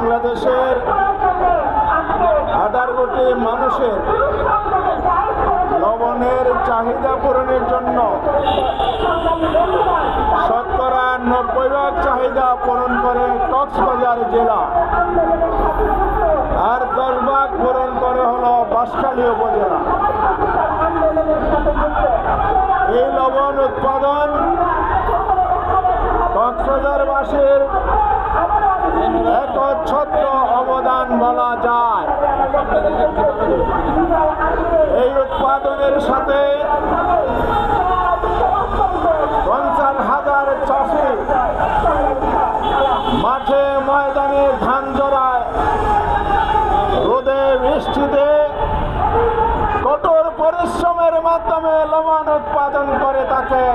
বাংলাদেশের 18 কোটি মানুষের লবণের চাহিদা পূরণের জন্য শতকরা 90% চাহিদা পূরণ করে কক্সবাজার জেলা, আর 10% পূরণ করে হলো বাঁশখালী উপজেলা। এই লবণ উৎপাদন কক্সবাজারবাসীর একচ্ছত্র অবদান বলা যায়। এই উৎপাদনের সাথে 50,000 চাষি মাঠে ময়দানে ধান জড়ায় রোদে বৃষ্টিতে কঠোর পরিশ্রমের মাধ্যমে লবণ উৎপাদন করে থাকে।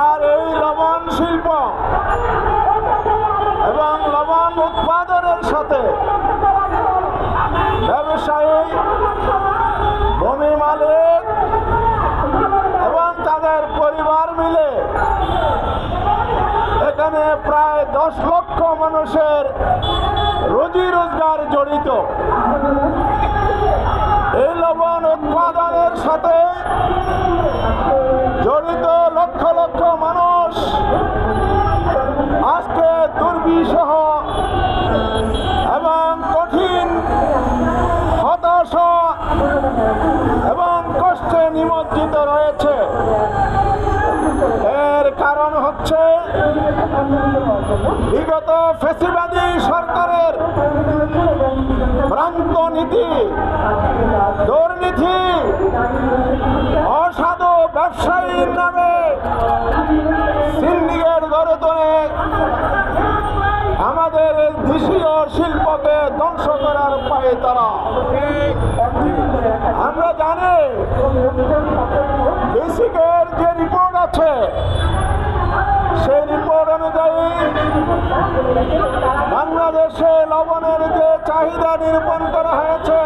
আর এই লবণ শিল্প এবং লবণ উৎপাদনের সাথে ব্যবসায়ী, ভূমি মালিক এবং তাদের পরিবার মিলে এখানে প্রায় 10 লক্ষ মানুষের রুজি রোজগার জড়িত। এই লবণ উৎপাদনের সাথে জড়িত লক্ষ লক্ষ মানুষ আজকে দুর্বিষহ এবং কঠিন হতাশা এবং কষ্টে নিমজ্জিত রয়েছে। এর কারণ হচ্ছে বিগত ফ্যাসিবাদী সরকারের ভ্রান্ত নীতি, দুর্নীতি, অসাধু ব্যবসায়ীর নামে সিন্ডিকেট গড়ে তোলে আমাদের দেশীয় শিল্পকে ধ্বংস করার পায়ে তারা। আমরা জানি বেসিকের যে রিপোর্ট আছে সেই রিপোর্ট অনুযায়ী বাংলাদেশে লবণের যে চাহিদা নিরূপণ করা হয়েছে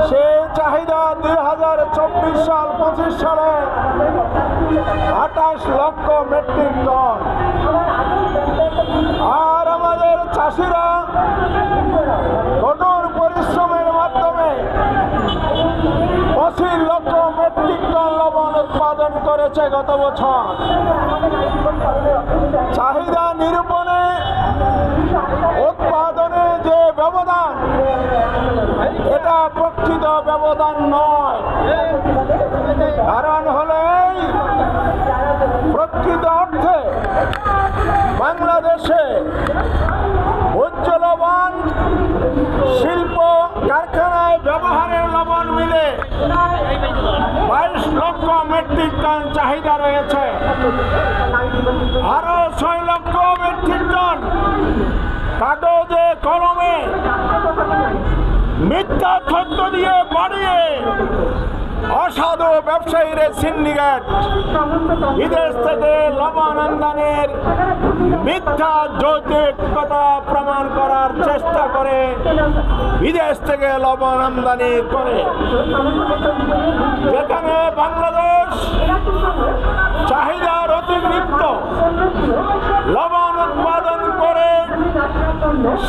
সেই চাহিদা 2024 সাল 25 সালে 28 লক্ষ মেট্রিক টন। আর আমাদের চাষিরা কঠোর পরিশ্রমের মাধ্যমে 25 লক্ষ মেট্রিক টন লবণ উৎপাদন করেছে গত বছর। চাহিদা নিরূপণে উৎপাদনে যে ব্যবধান, এটা প্রকৃত ব্যবধান নয়। কারণ হলো প্রকৃত অর্থে বাংলাদেশে ভোজ্য লবণ শিল্প কারখানায় ব্যবহারের লবণ মিলে 22 লক্ষ মেট্রিক টন চাহিদা রয়েছে। আরো 6 লক্ষ মেট্রিক টন কাগজে কলমে মিথ্যা তথ্য দিয়ে বাড়িয়ে অসাধু ব্যবসায়ীরা সিন্ডিকেট বিদেশ থেকে লবণ আমদানির মিথ্যা যৌক্তিকতা প্রমাণ করার চেষ্টা করে বিদেশ থেকে লবণ আমদানি করে। যেখানে বাংলাদেশ চাহিদার অতিরিক্ত লবণ উৎপাদন করে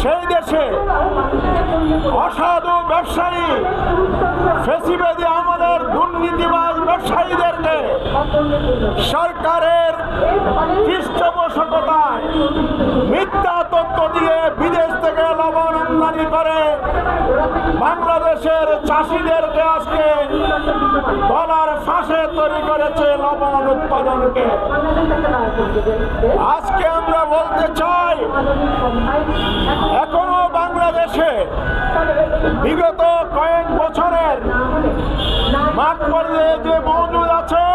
সেই দেশে অসাধু ব্যবসায়ী ফেসিবাদী আমাদের দুর্নীতিবাজ ব্যবসায়ীদেরকে সরকারের পৃষ্ঠপোষকতায় মিথ্যা তথ্য দিয়ে বিদেশ থেকে লবণ আমদানি করে বাংলাদেশের চাষিদেরকে আজকে গলার ফাঁসে তৈরি করেছে লবণ উৎপাদনকে। আজকে আমরা বলতে চাই এখনো বাংলাদেশে বিগত কয়েক বছরের মাঠ পর্যায়ে যে মজুদ আছে,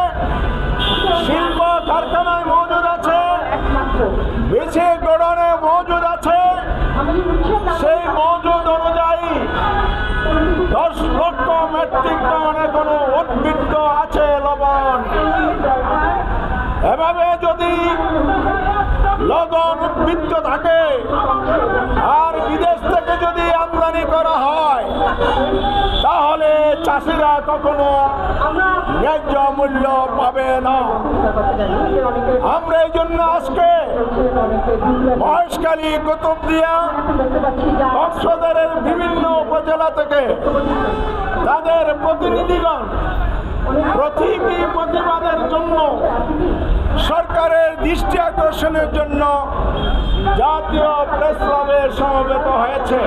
শিল্প কারখানায় মজুদ আছে, বেশি গোডাউনে মজুদ আছে, সেই মজুদ অনুযায়ী 10 লক্ষ মেট্রিক টন এখনো উদ্বৃত্ত আছে লবণ। এভাবে যদি লবণ উদ্বৃত্ত থাকে আর বিদেশ থেকে যদি আমদানি করা হয় তাহলে চাষিরা কখনো ন্যায্য মূল্য পাবে না। আমরা এই জন্য আজকে মহেশখালী, কুতুবদিয়া, কক্সবাজারের বিভিন্ন উপজেলা থেকে তাদের প্রতিনিধিগণ প্রতিবাদের জন্য, সরকারের দৃষ্টি আকর্ষণের জন্য জাতীয় প্রেস ক্লাবে সমবেত হয়েছে।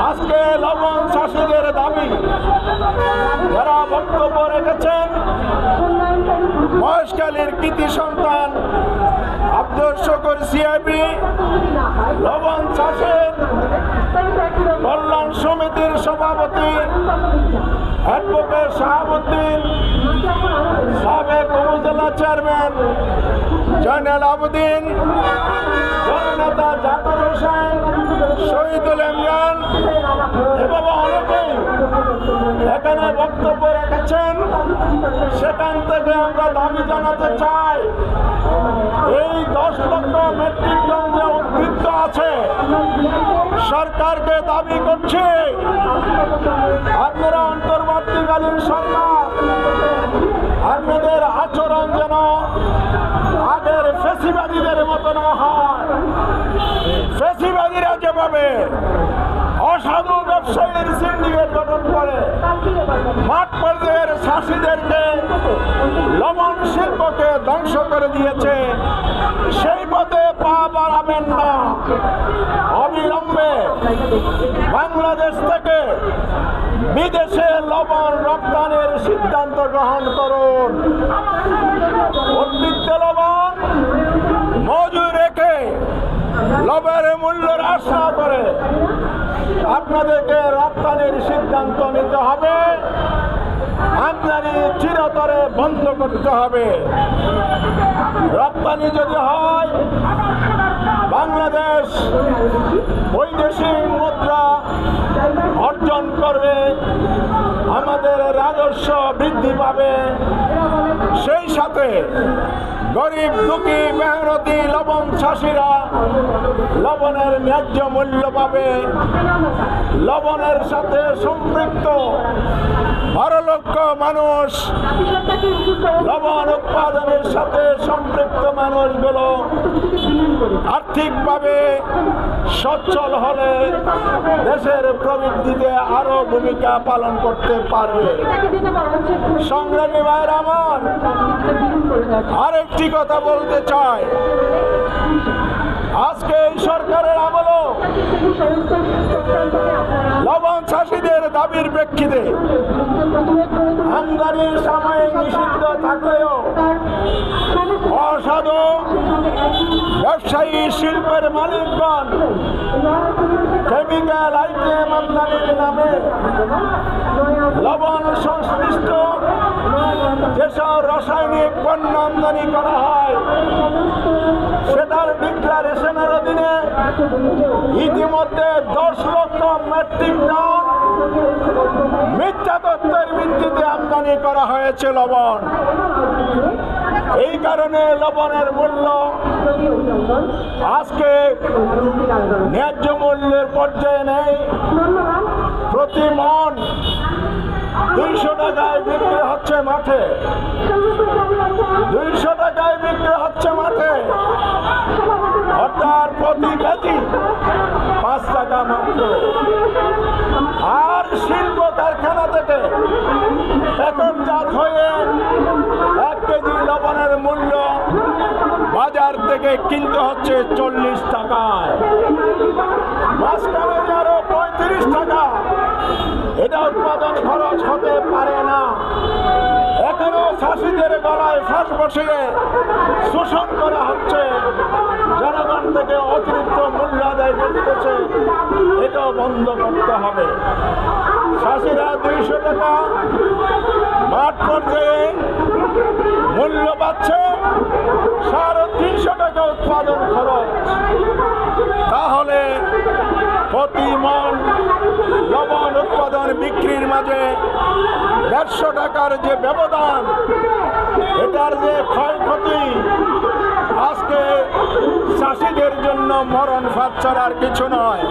আজকে লবণ চাষীদের দাবি যারা বক্তব্য রেখেছেন, মহেশখালীর কৃতি সন্তান আব্দুল শুকুর সিআইবি, লবণ চাষের কল্যাণ সমিতির সভাপতি অ্যাডভোকেট শাহাবুদ্দিন, সাবেক উপজেলা চেয়ারম্যান জয়নাল আবেদিন, জননেতা জাকির হোসেন, শহীদুল ইমরান এবং অনেকেই এখানে বক্তব্য রেখেছেন। সেখান থেকে আমরা দাবি জানাতে চাই, এই 10 লক্ষ মেট্রিক টন যে উদ্বৃত্ত আছে, সরকারকে দাবি করছে আপনারা অন্তর্বর্তীকালীন সরকার আপনাদের আচরণ যেন আগের ফেসিবাদীদের মতো না হয়। ফেসিবাদীরা যেভাবে অসাধু ব্যবসায়ীর সিন্ডিকেট গঠন করে মাঠ পর্যায়ের চাষীদেরকে, লবণ শিল্পকে ধ্বংস করে দিয়েছে, সেই পথে পা বাড়াবেন না। অবিলম্বে বাংলাদেশ থেকে বিদেশে লবণ রপ্তানির সিদ্ধান্ত গ্রহণ করুন। উদ্বৃত্ত লবণ মজুদ রেখে লবণের মূল্য হ্রাস না করে আপনাদেরকে রপ্তানির সিদ্ধান্ত নিতে হবে। আমদানি চিরতরে বন্ধ করতে হবে। রপ্তানি যদি হয়, বাংলাদেশ বৈদেশিক মুদ্রা অর্জন করবে, আমাদের রাজস্ব বৃদ্ধি পাবে, সেই সাথে গরিব দুঃখী মেহনতি লবণ চাষিরা লবণের ন্যায্য মূল্য পাবে। লবণের সাথে সম্পৃক্ত 12 লক্ষ মানুষ, লবণ উৎপাদনের সাথে সম্পৃক্ত মানুষগুলো আর্থিকভাবে সচ্ছল হলে দেশের প্রবৃদ্ধিতে আরো ভূমিকা পালন করতে পারবে। সংগ্রামী ভাইয়ের আমার, আরেকটি কথা বলতে চাই, আজকে এই সরকারের আমলও লবণ চাষীদের দাবির প্রেক্ষিতে আমদানির সাময়িক নিষিদ্ধ থাকলেও অসাধু ব্যবসায়ী শিল্পের মালিকগণ কেমিক্যাল আইটেম আমদানির নামে লবণ সংশ্লিষ্ট যেসব রাসায়নিক পণ্য আমদানি করা হয়, সেটার ডিক্লারেশনের অধীনে ইতিমধ্যে 10 লক্ষ মেট্রিক টন মিথ্যা তথ্যের ভিত্তিতে আমদানি করা হয়েছে লবণ। এই কারণে লবণের মূল্য আজকে ন্যায্য মূল্যের পর্যায়ে নেই। প্রতি মণ 200 টাকায় বিক্রি হচ্ছে মাঠে, 200 টাকায় বিক্রি হচ্ছে মাঠে, অর্থাৎ প্রতি কেজি 5 টাকা মাত্র। আর শিল্প কারখানা থেকে প্যাকেটজাত হয়ে 1 কেজি লবণের মূল্য বাজার থেকে কিনতে হচ্ছে 40 টাকায়, মাঝখানে আরো 35 টাকা। এটা উৎপাদন খরচ হতে পারে না। এখনো চাষীদের গলায় ফাঁস বসিয়ে শোষণ করা হচ্ছে, জনগণ থেকে অতিরিক্ত মূল্য আদায় করতেছে। এটাও বন্ধ করতে হবে। চাষীরা 200 টাকা মাঠ পর্যায়ে মূল্য পাচ্ছে, 350 টাকা উৎপাদন খরচ। তাহলে প্রতি মণ লবণ উৎপাদন বিক্রির মাঝে 150 টাকার যে ব্যবধান, এটার যে ক্ষয়ক্ষতি আজকে চাষীদের জন্য মরণ ফাঁদ ছাড়ার কিছু নয়।